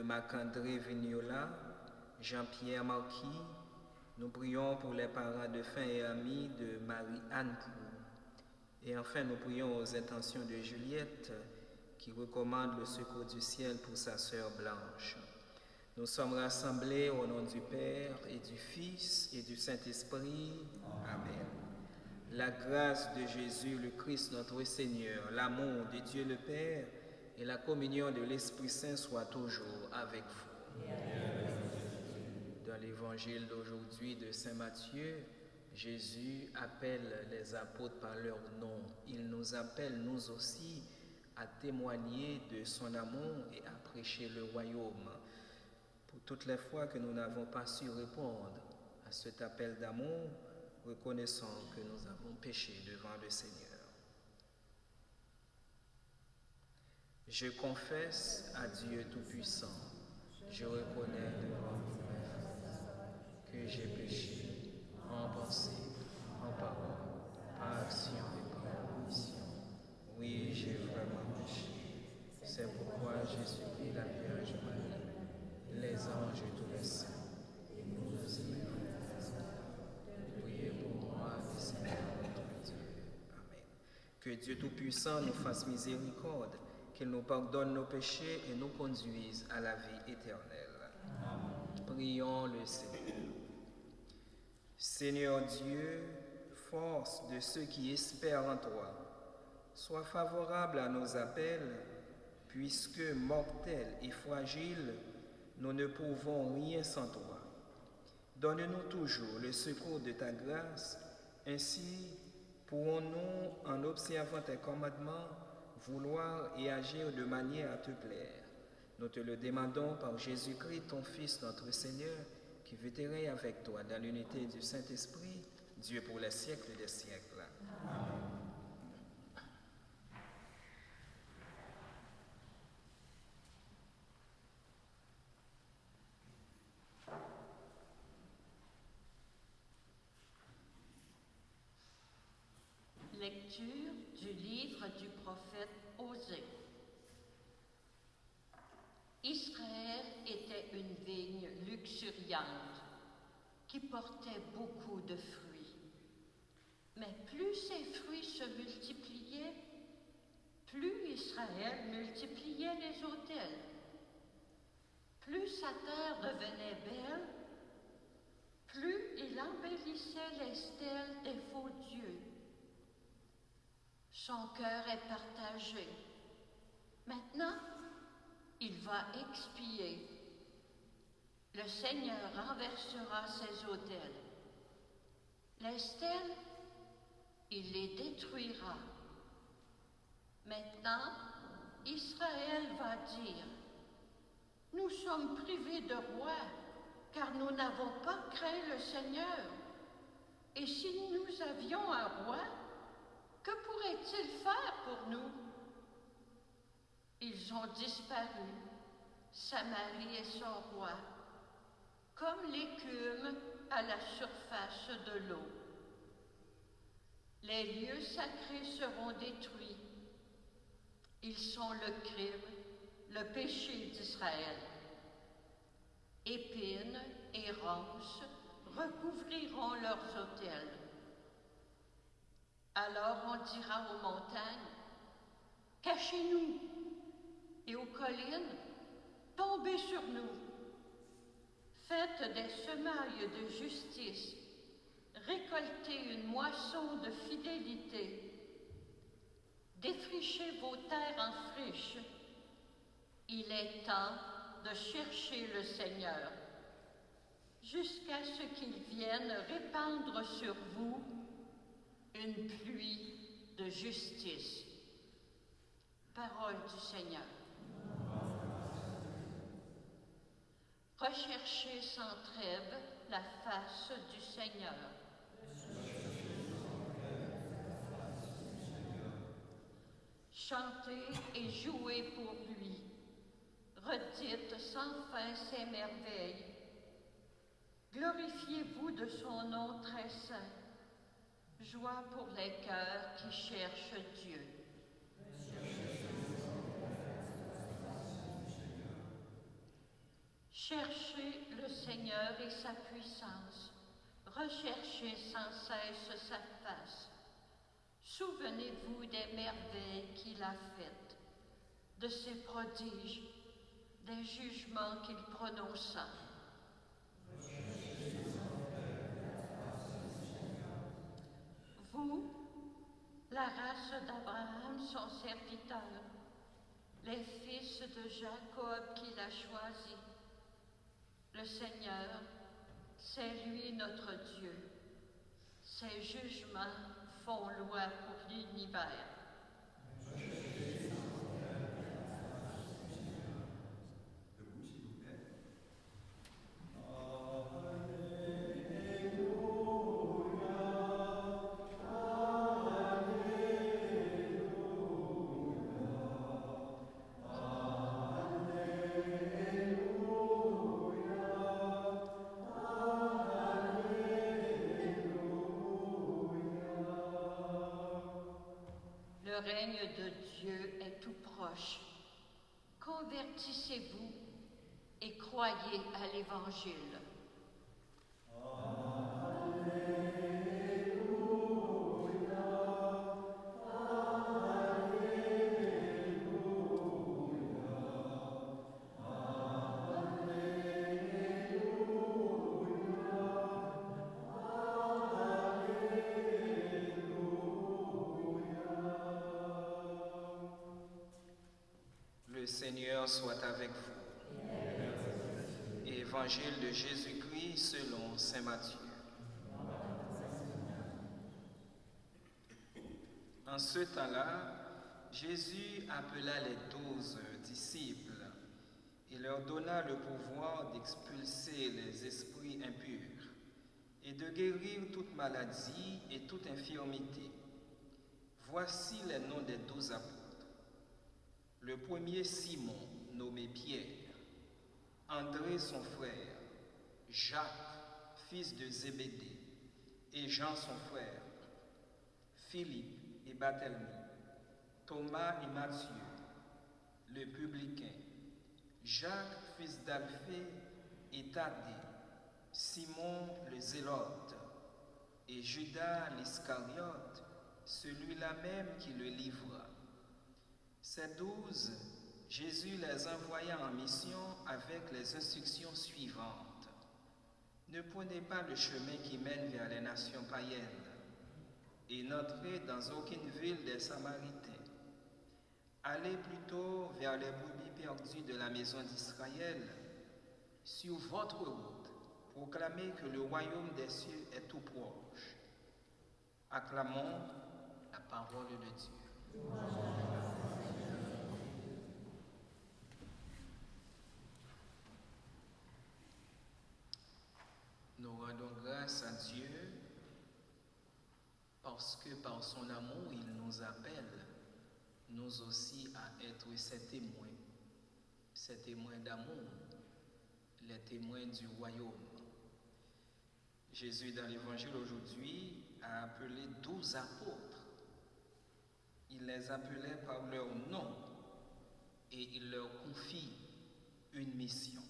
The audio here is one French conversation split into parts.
Marc-André Vignola, Jean-Pierre Marquis. Nous prions pour les parents de fin et amis de Marie-Anne Pou. Et enfin, nous prions aux intentions de Juliette, qui recommande le secours du ciel pour sa sœur Blanche. Nous sommes rassemblés au nom du Père et du Fils et du Saint-Esprit. Amen. La grâce de Jésus le Christ notre Seigneur, l'amour de Dieu le Père et la communion de l'Esprit Saint soient toujours avec vous. Dans l'évangile d'aujourd'hui de Saint Matthieu, Jésus appelle les apôtres par leur nom. Il nous appelle, nous aussi, à témoigner de son amour et à prêcher le royaume. Pour toutes les fois que nous n'avons pas su répondre à cet appel d'amour, reconnaissons que nous avons péché devant le Seigneur. Je confesse à Dieu Tout-Puissant, je reconnais devant vous que j'ai péché en pensée, en parole, par action et par omission. Oui, j'ai vraiment péché. C'est pourquoi j'ai supplié la Vierge Marie, les anges et tous les saints, et nous aussi, de prier pour moi et Seigneur notre Dieu. Amen. Que Dieu Tout-Puissant nous fasse miséricorde, qu'il nous pardonne nos péchés et nous conduise à la vie éternelle. Amen. Prions le Seigneur. Seigneur Dieu, force de ceux qui espèrent en toi, sois favorable à nos appels, puisque mortels et fragiles, nous ne pouvons rien sans toi. Donne-nous toujours le secours de ta grâce, ainsi pourrons-nous, en observant tes commandements, vouloir et agir de manière à te plaire. Nous te le demandons par Jésus-Christ, ton Fils, notre Seigneur, qui vit et règne avec toi dans l'unité du Saint-Esprit, Dieu pour les siècles des siècles. Amen. Lecture du livre du prophète Osée. Israël était une vigne luxuriante qui portait beaucoup de fruits. Mais plus ses fruits se multipliaient, plus Israël multipliait les autels. Plus sa terre devenait belle, plus il embellissait les stèles des faux dieux. Son cœur est partagé. Maintenant, il va expier. Le Seigneur renversera ses autels. Les stèles, il les détruira. Maintenant, Israël va dire, « Nous sommes privés de roi, car nous n'avons pas craint le Seigneur. Et si nous avions un roi, que pourrait-il faire pour nous? » Ils ont disparu, Samarie et son roi, comme l'écume à la surface de l'eau. Les lieux sacrés seront détruits. Ils sont le crime, le péché d'Israël. Épines et ronces recouvriront leurs autels. Alors on dira aux montagnes, « Cachez-nous !» et aux collines, « Tombez sur nous !» Faites des semailles de justice, récoltez une moisson de fidélité. Défrichez vos terres en friche. Il est temps de chercher le Seigneur, jusqu'à ce qu'il vienne répandre sur vous une pluie de justice. Parole du Seigneur. Recherchez sans trêve la face du Seigneur. Chantez et jouez pour lui. Redites sans fin ses merveilles. Glorifiez-vous de son nom très saint. Joie pour les cœurs qui cherchent Dieu. Cherchez le Seigneur et sa puissance. Recherchez sans cesse sa face. Souvenez-vous des merveilles qu'il a faites, de ses prodiges, des jugements qu'il prononça. Vous, la race d'Abraham, son serviteur, les fils de Jacob qu'il a choisis, le Seigneur, c'est lui notre Dieu. Ses jugements font loi pour l'univers. Le règne de Dieu est tout proche. Convertissez-vous et croyez à l'Évangile. Le Seigneur soit avec vous. Évangile de Jésus-Christ selon saint Matthieu. En ce temps-là, Jésus appela les 12 disciples et leur donna le pouvoir d'expulser les esprits impurs et de guérir toute maladie et toute infirmité. Voici les noms des 12 apôtres. Le premier, Simon, nommé Pierre, André son frère, Jacques, fils de Zébédée, et Jean son frère, Philippe et Barthélemy, Thomas et Matthieu, le publicain, Jacques, fils d'Alphée et Thaddée, Simon le Zélote, et Judas l'Iscariote, celui-là même qui le livra. Ces 12, Jésus les envoya en mission avec les instructions suivantes. Ne prenez pas le chemin qui mène vers les nations païennes et n'entrez dans aucune ville des Samaritains. Allez plutôt vers les brebis perdues de la maison d'Israël. Sur votre route, proclamez que le royaume des cieux est tout proche. Acclamons la parole de Dieu. Nous rendons grâce à Dieu parce que par son amour, il nous appelle, nous aussi, à être ses témoins d'amour, les témoins du royaume. Jésus, dans l'évangile aujourd'hui, a appelé 12 apôtres. Il les appelait par leur nom et il leur confie une mission.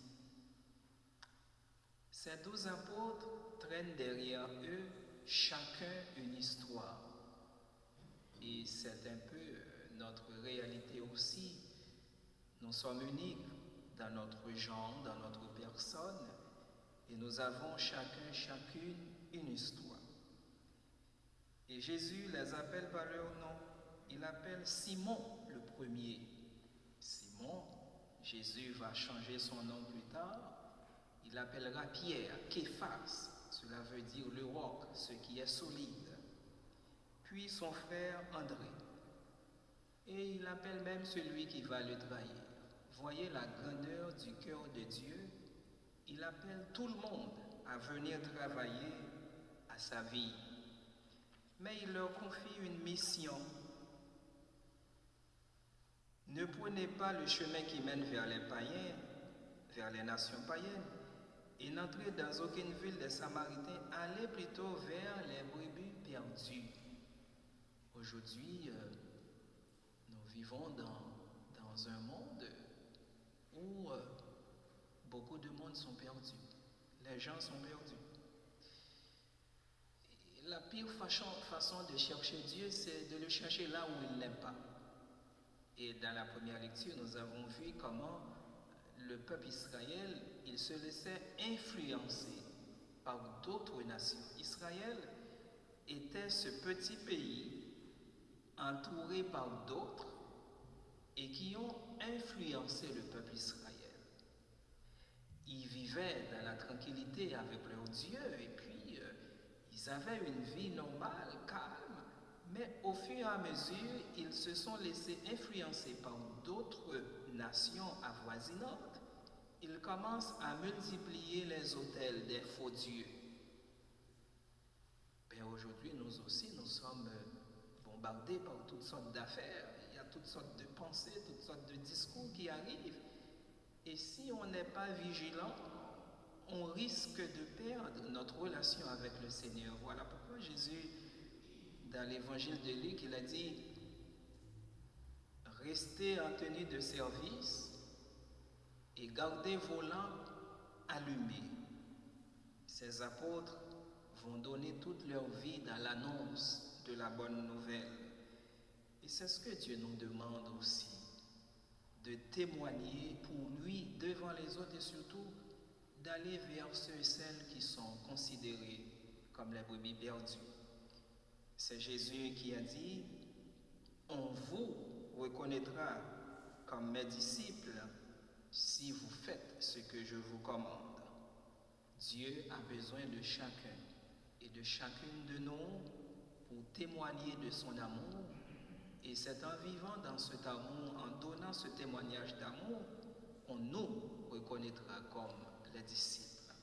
Ces 12 apôtres traînent derrière eux chacun une histoire. Et c'est un peu notre réalité aussi. Nous sommes uniques dans notre genre, dans notre personne, et nous avons chacune une histoire. Et Jésus les appelle par leur nom. Il appelle Simon le premier. Simon, Jésus va changer son nom plus tard. Il appellera Pierre, Képhas, cela veut dire le roc, ce qui est solide. Puis son frère André. Et il appelle même celui qui va le trahir. Voyez la grandeur du cœur de Dieu. Il appelle tout le monde à venir travailler à sa vie. Mais il leur confie une mission. Ne prenez pas le chemin qui mène vers les païens, vers les nations païennes, et n'entrez dans aucune ville des Samaritains, allez plutôt vers les brebis perdues. Aujourd'hui, nous vivons dans un monde où beaucoup de monde sont perdus. Les gens sont perdus. Et la pire façon de chercher Dieu, c'est de le chercher là où il n'aime pas. Et dans la première lecture, nous avons vu comment le peuple Israël, il se laissait influencer par d'autres nations. Israël était ce petit pays entouré par d'autres et qui ont influencé le peuple Israël. Ils vivaient dans la tranquillité avec leur Dieu et puis ils avaient une vie normale, calme, mais au fur et à mesure, ils se sont laissés influencer par d'autres nations avoisinantes. Ils commencent à multiplier les autels des faux dieux. Ben aujourd'hui, nous aussi, nous sommes bombardés par toutes sortes d'affaires. Il y a toutes sortes de pensées, toutes sortes de discours qui arrivent. Et si on n'est pas vigilant, on risque de perdre notre relation avec le Seigneur. Voilà pourquoi Jésus, dans l'évangile de Luc, il a dit « Restez en tenue de service et gardez vos lampes allumées. » Ces apôtres vont donner toute leur vie dans l'annonce de la bonne nouvelle. Et c'est ce que Dieu nous demande aussi, de témoigner pour lui devant les autres et surtout d'aller vers ceux et celles qui sont considérés comme les brebis perdues. C'est Jésus qui a dit « On vous reconnaîtra comme mes disciples si vous faites ce que je vous commande. » Dieu a besoin de chacun et de chacune de nous pour témoigner de son amour. Et c'est en vivant dans cet amour, en donnant ce témoignage d'amour, on nous reconnaîtra comme les disciples.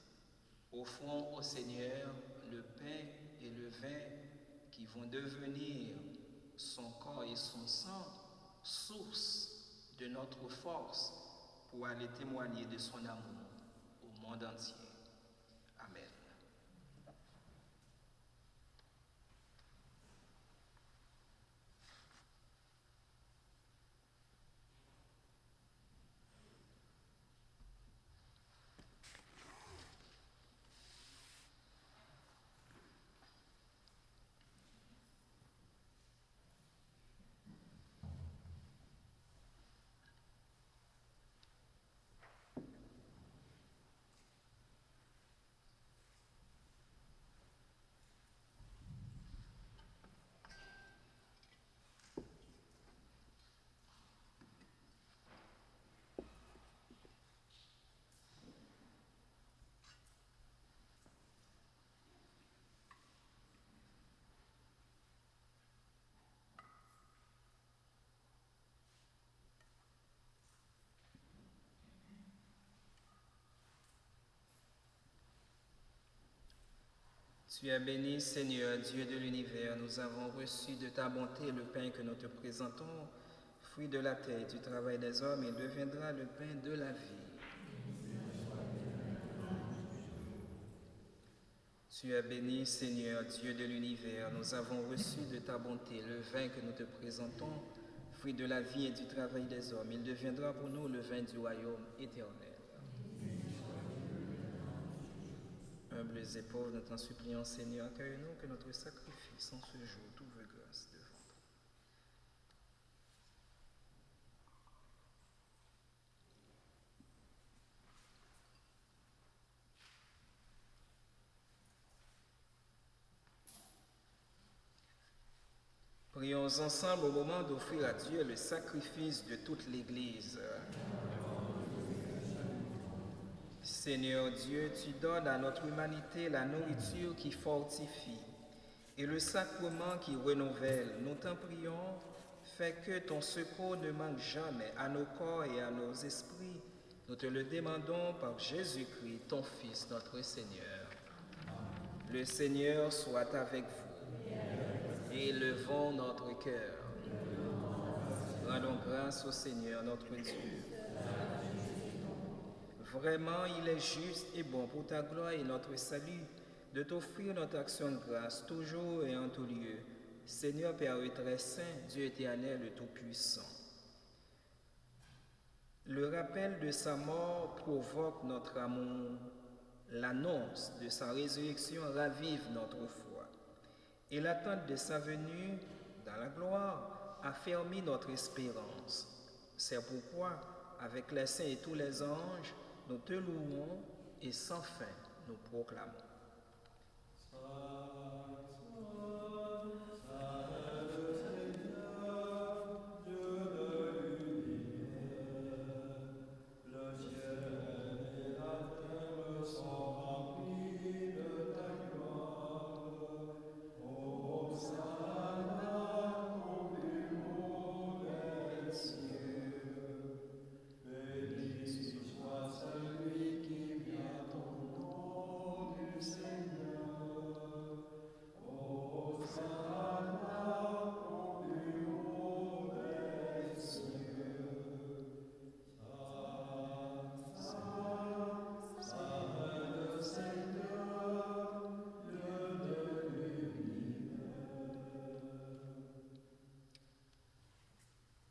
Offrons au Seigneur le pain et le vin qui vont devenir son corps et son sang, source de notre force pour aller témoigner de son amour au monde entier. Amen. Tu es béni, Seigneur, Dieu de l'univers. Nous avons reçu de ta bonté le pain que nous te présentons, fruit de la terre, du travail des hommes, il deviendra le pain de la vie. Tu es béni, Seigneur, Dieu de l'univers. Nous avons reçu de ta bonté le vin que nous te présentons, fruit de la vie et du travail des hommes. Il deviendra pour nous le vin du royaume éternel. Humbles et pauvres, nous t'en supplions, Seigneur, accueille-nous que notre sacrifice en ce jour trouve grâce devant toi. Prions ensemble au moment d'offrir à Dieu le sacrifice de toute l'Église. Seigneur Dieu, tu donnes à notre humanité la nourriture qui fortifie et le sacrement qui renouvelle. Nous t'en prions, fais que ton secours ne manque jamais à nos corps et à nos esprits. Nous te le demandons par Jésus-Christ, ton Fils, notre Seigneur. Le Seigneur soit avec vous. Élevons notre cœur. Rendons grâce au Seigneur, notre Dieu. Vraiment, il est juste et bon pour ta gloire et notre salut de t'offrir notre action de grâce toujours et en tout lieu. Seigneur Père très saint, Dieu éternel et tout-puissant. Le rappel de sa mort provoque notre amour. L'annonce de sa résurrection ravive notre foi. Et l'attente de sa venue dans la gloire affermit notre espérance. C'est pourquoi, avec les saints et tous les anges, nous te louons et sans fin nous proclamons.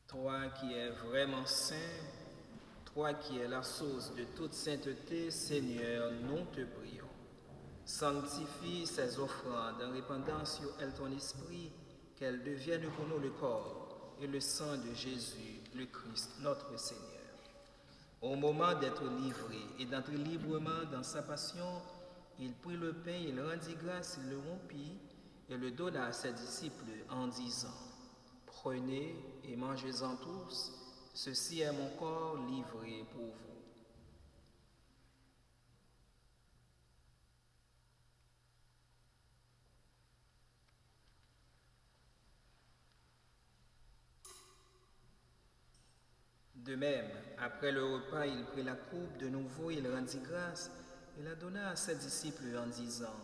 Toi qui es vraiment saint, toi qui es la source de toute sainteté, Seigneur, nous te prions. Sanctifie ces offrandes en répandant sur elles ton esprit, qu'elles deviennent pour nous le corps et le sang de Jésus, le Christ, notre Seigneur. Au moment d'être livré et d'entrer librement dans sa passion, il prit le pain, il rendit grâce, il le rompit et le donna à ses disciples en disant: Prenez et mangez-en tous, ceci est mon corps livré pour vous. De même, après le repas, il prit la coupe de nouveau, il rendit grâce et la donna à ses disciples en disant: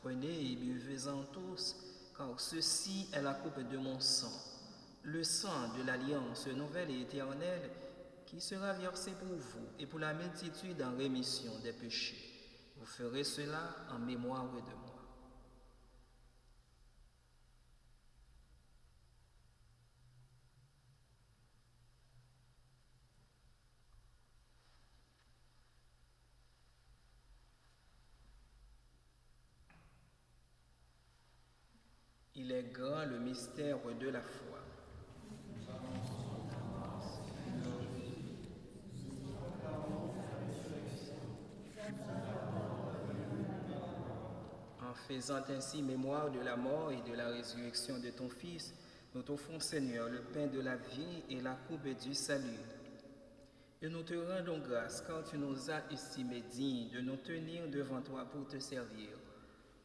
Prenez et buvez-en tous, car ceci est la coupe de mon sang, le sang de l'alliance nouvelle et éternelle, qui sera versé pour vous et pour la multitude en rémission des péchés. Vous ferez cela en mémoire de moi. Il est grand le mystère de la foi. En faisant ainsi mémoire de la mort et de la résurrection de ton Fils, nous t'offrons, Seigneur, le pain de la vie et la coupe du salut. Et nous te rendons grâce car tu nous as estimés dignes de nous tenir devant toi pour te servir.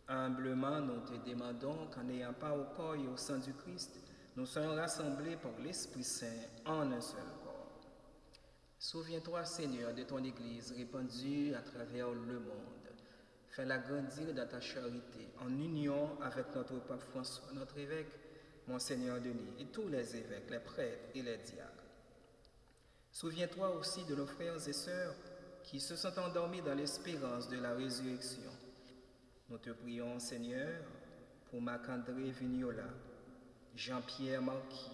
Humblement, nous te demandons qu'en n'ayant pas au corps et au sang du Christ, nous soyons rassemblés par l'Esprit Saint en un seul corps. Souviens-toi, Seigneur, de ton Église répandue à travers le monde. Fais-la grandir dans ta charité, en union avec notre pape François, notre évêque, Monseigneur Denis, et tous les évêques, les prêtres et les diacres. Souviens-toi aussi de nos frères et sœurs qui se sont endormis dans l'espérance de la résurrection. Nous te prions, Seigneur, pour Marc-André Vignola, Jean-Pierre Marquis,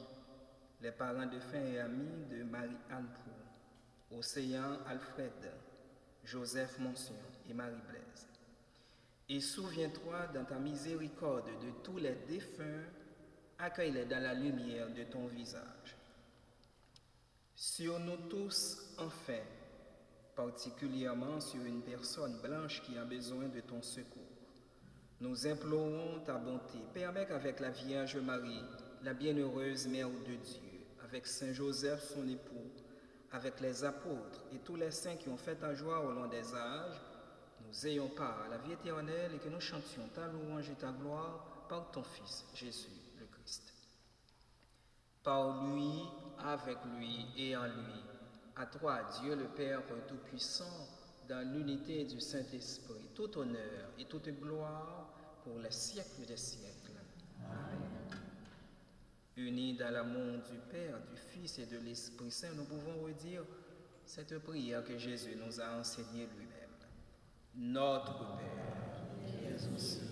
les parents de fin et amis de Marie-Anne Prou, Océan Alfred, Joseph Monsion et Marie-Blaise. Et souviens-toi dans ta miséricorde de tous les défunts, accueille-les dans la lumière de ton visage. Sur nous tous, enfin, particulièrement sur une personne blanche qui a besoin de ton secours, nous implorons ta bonté. Permets qu'avec la Vierge Marie, la bienheureuse Mère de Dieu, avec Saint Joseph son époux, avec les apôtres et tous les saints qui ont fait ta joie au long des âges, nous ayons part à la vie éternelle et que nous chantions ta louange et ta gloire par ton Fils, Jésus le Christ. Par lui, avec lui et en lui, à toi, Dieu le Père Tout-Puissant, dans l'unité du Saint-Esprit, tout honneur et toute gloire pour les siècles des siècles. Amen. Unis dans l'amour du Père, du Fils et de l'Esprit Saint, nous pouvons redire cette prière que Jésus nous a enseignée lui-même. Notre Père, qui es aux cieux,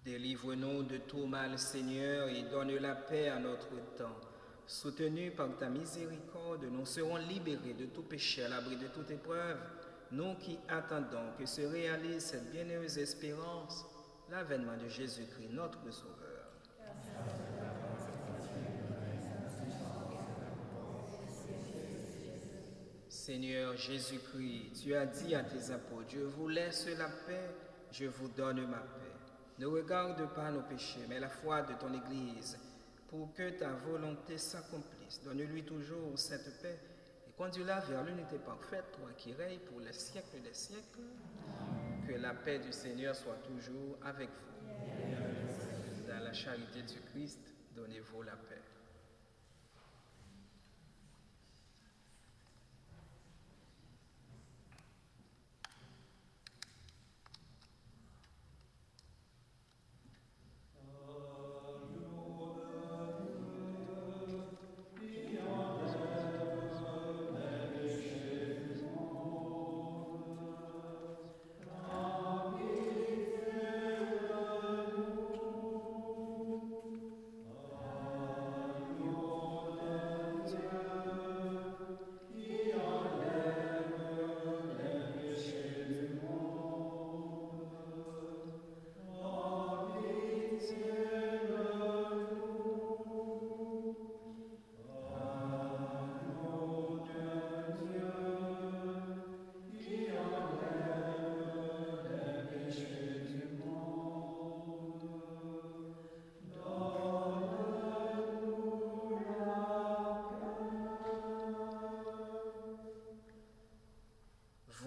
Délivre-nous de tout mal, Seigneur, et donne la paix à notre temps. Soutenus par ta miséricorde, nous serons libérés de tout péché, à l'abri de toute épreuve, nous qui attendons que se réalise cette bienheureuse espérance, l'avènement de Jésus-Christ, notre Sauveur. Seigneur Jésus-Christ, tu as dit à tes apôtres, je vous laisse la paix, je vous donne ma paix. Ne regarde pas nos péchés, mais la foi de ton Église, pour que ta volonté s'accomplisse. Donne-lui toujours cette paix et conduis-la vers l'unité parfaite, toi qui règnes pour les siècles des siècles. Que la paix du Seigneur soit toujours avec vous. Dans la charité du Christ, donnez-vous la paix.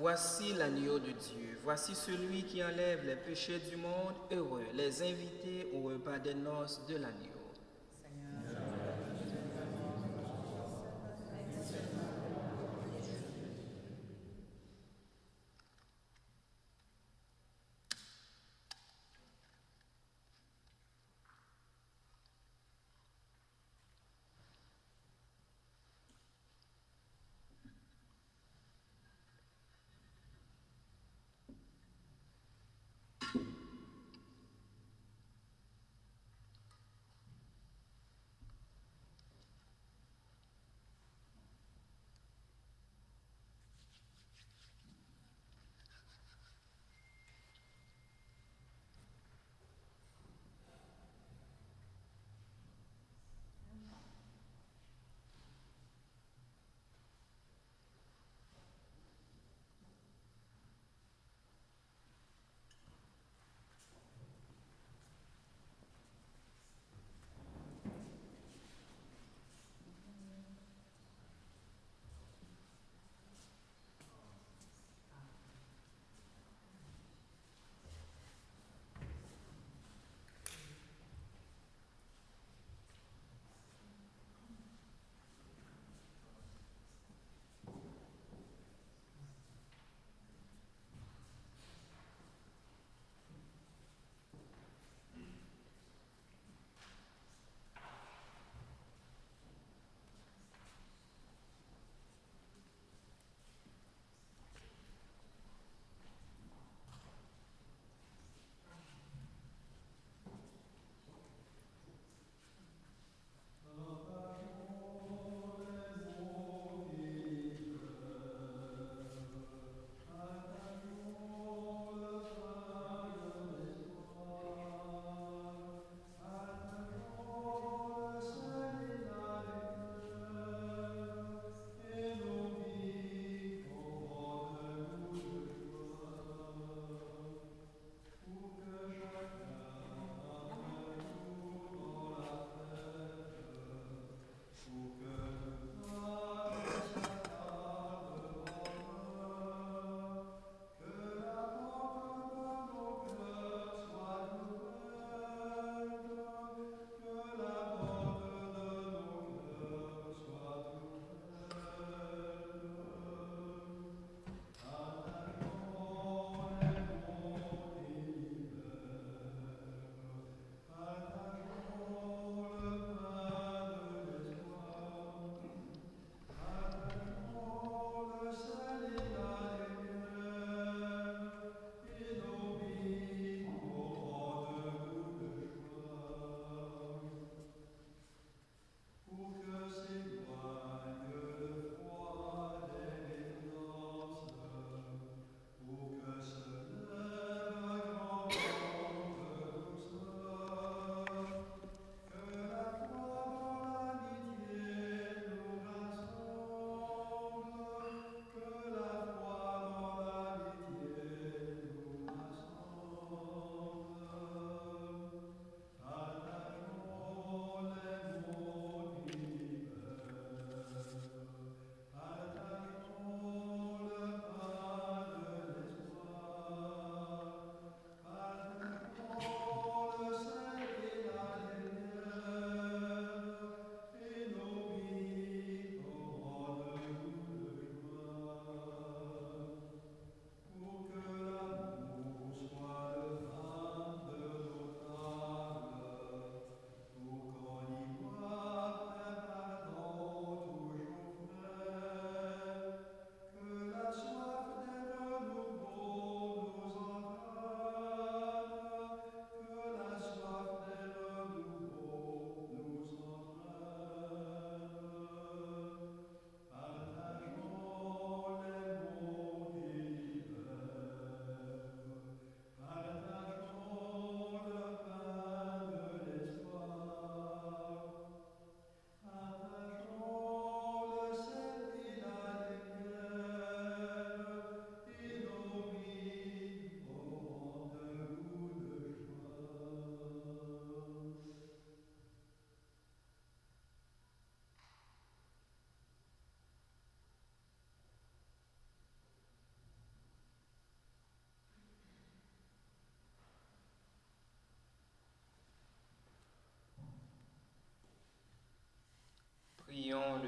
Voici l'agneau de Dieu, voici celui qui enlève les péchés du monde, heureux, les invités au repas des noces de l'agneau.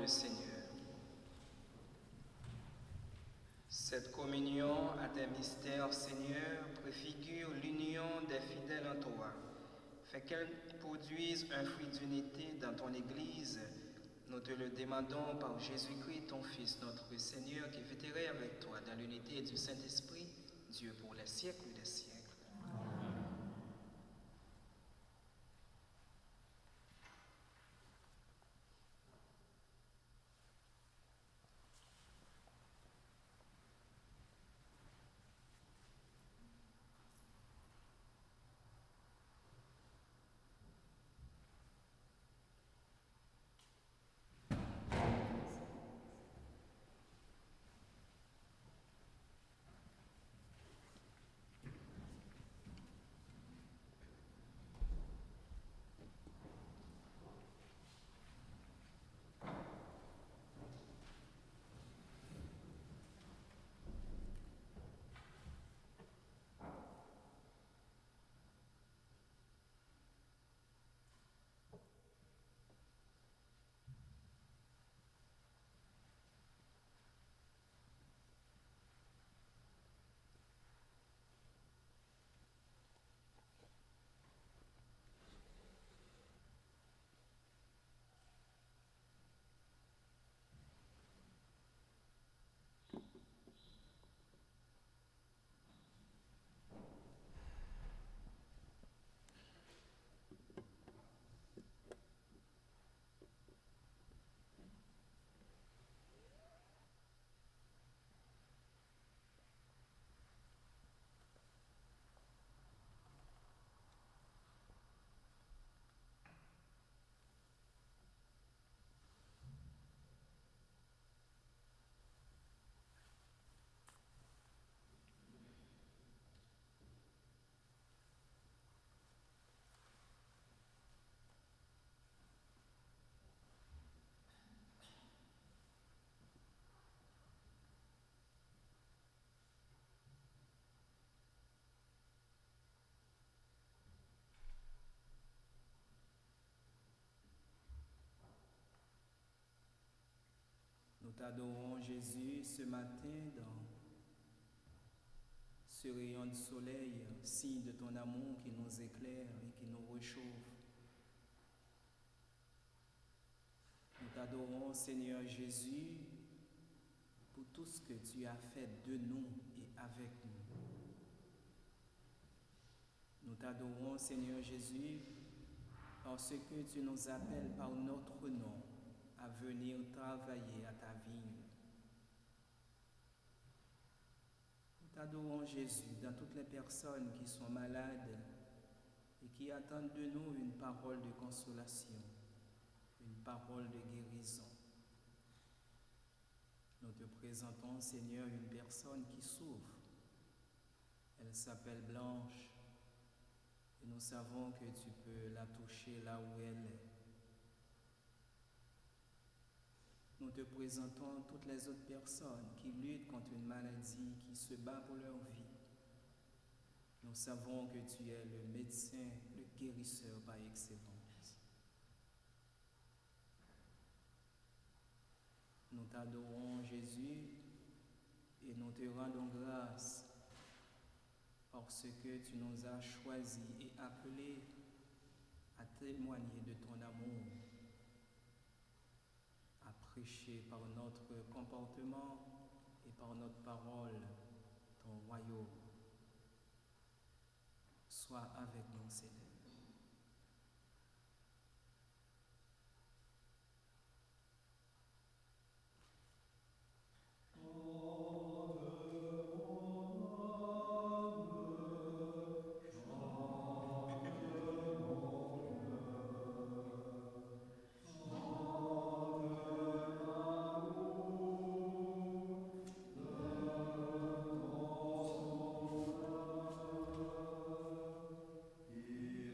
le Seigneur. Cette communion à tes mystères, Seigneur, préfigure l'union des fidèles en toi. Fais qu'elle produise un fruit d'unité dans ton Église. Nous te le demandons par Jésus-Christ, ton Fils, notre Seigneur, qui vétérait avec toi dans l'unité du Saint-Esprit, Dieu pour les siècles des siècles. Nous t'adorons, Jésus, ce matin dans ce rayon de soleil, signe de ton amour qui nous éclaire et qui nous réchauffe. Nous t'adorons, Seigneur Jésus, pour tout ce que tu as fait de nous et avec nous. Nous t'adorons, Seigneur Jésus, parce que tu nous appelles par notre nom à venir travailler à ta vigne. Nous t'adorons, Jésus, dans toutes les personnes qui sont malades et qui attendent de nous une parole de consolation, une parole de guérison. Nous te présentons, Seigneur, une personne qui souffre. Elle s'appelle Blanche et nous savons que tu peux la toucher là où elle est. Nous te présentons toutes les autres personnes qui luttent contre une maladie, qui se battent pour leur vie. Nous savons que tu es le médecin, le guérisseur par excellence. Nous t'adorons, Jésus, et nous te rendons grâce parce que tu nous as choisis et appelés à témoigner de ton amour, à prêcher par notre comportement et par notre parole ton royaume. Sois avec nous, Seigneur. Yeah.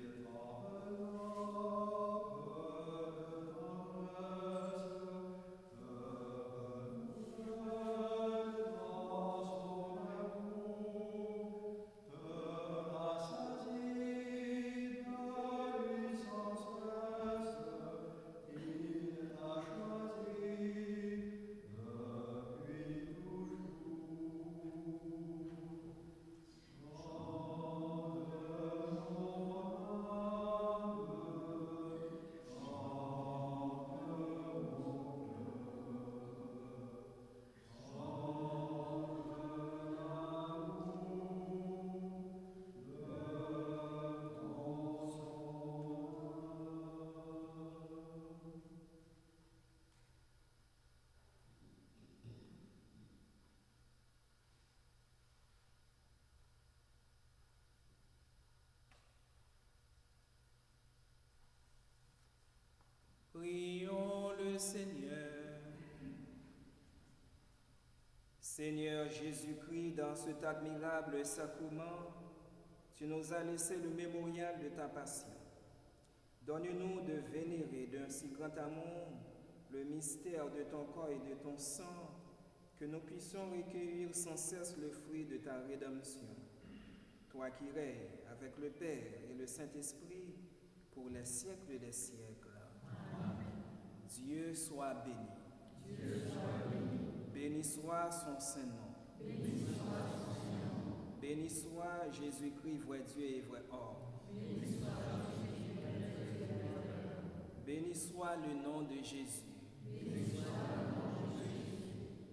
Seigneur Jésus-Christ, dans cet admirable sacrement, tu nous as laissé le mémorial de ta passion. Donne-nous de vénérer d'un si grand amour le mystère de ton corps et de ton sang, que nous puissions recueillir sans cesse le fruit de ta rédemption. Toi qui règnes avec le Père et le Saint-Esprit pour les siècles des siècles. Amen. Dieu soit béni. Dieu soit béni. Béni soit son Saint-Nom. Béni soit son Saint-Nom. Béni soit Jésus-Christ, vrai Dieu et vrai homme. Béni soit Jésus-Christ, vrai Dieu et vrai homme. Béni soit le nom de Jésus. Béni soit le nom de Jésus.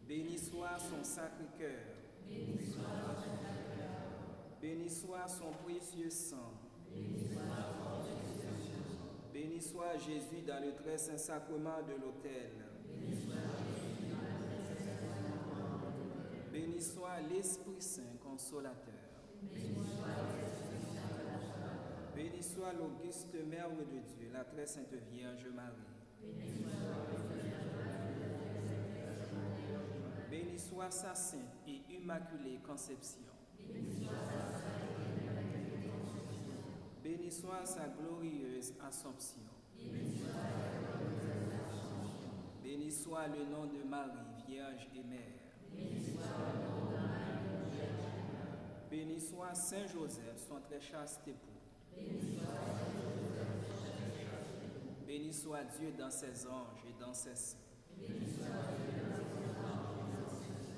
Béni soit son Sacré-Cœur. Béni soit son Sacré-Cœur. Béni soit son précieux sang. Béni soit son précieux sang. Béni soit Jésus dans le très saint sacrement de l'autel. Béni soit Jésus dans le très saint sacrement de l'autel. Béni soit l'Esprit Saint consolateur. Béni soit l'Esprit Saint consolateur. Béni soit l'auguste Mère de Dieu, la très sainte Vierge Marie. Béni soit l'auguste Mère de Dieu, la très sainte Vierge Marie. Béni soit sa sainte et immaculée conception. Béni soit sa sainte et immaculée conception. Béni soit sa glorieuse Assomption. Béni soit sa glorieuse Assomption. Béni soit le nom de Marie, Vierge et Mère. Béni soit le nom de Marie, Vierge et Mère. Béni soit Saint Joseph, son très chaste époux. Béni soit Saint Joseph, son très chaste époux. Béni soit Dieu dans ses anges et dans ses saints. Béni soit Dieu dans ses anges et dans ses saints.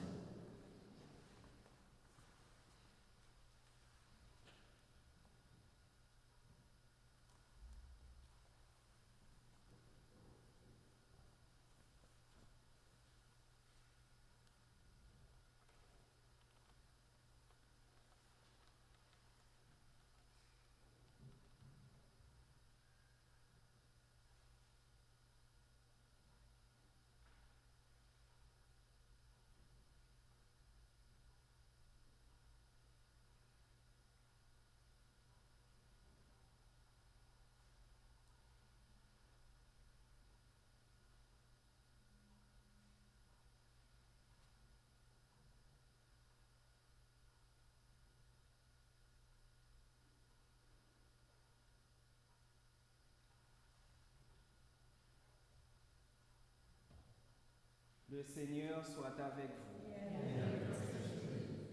Le Seigneur soit avec vous.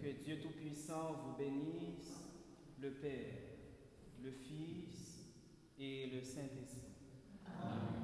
Que Dieu Tout-Puissant vous bénisse, le Père, le Fils et le Saint-Esprit. Amen.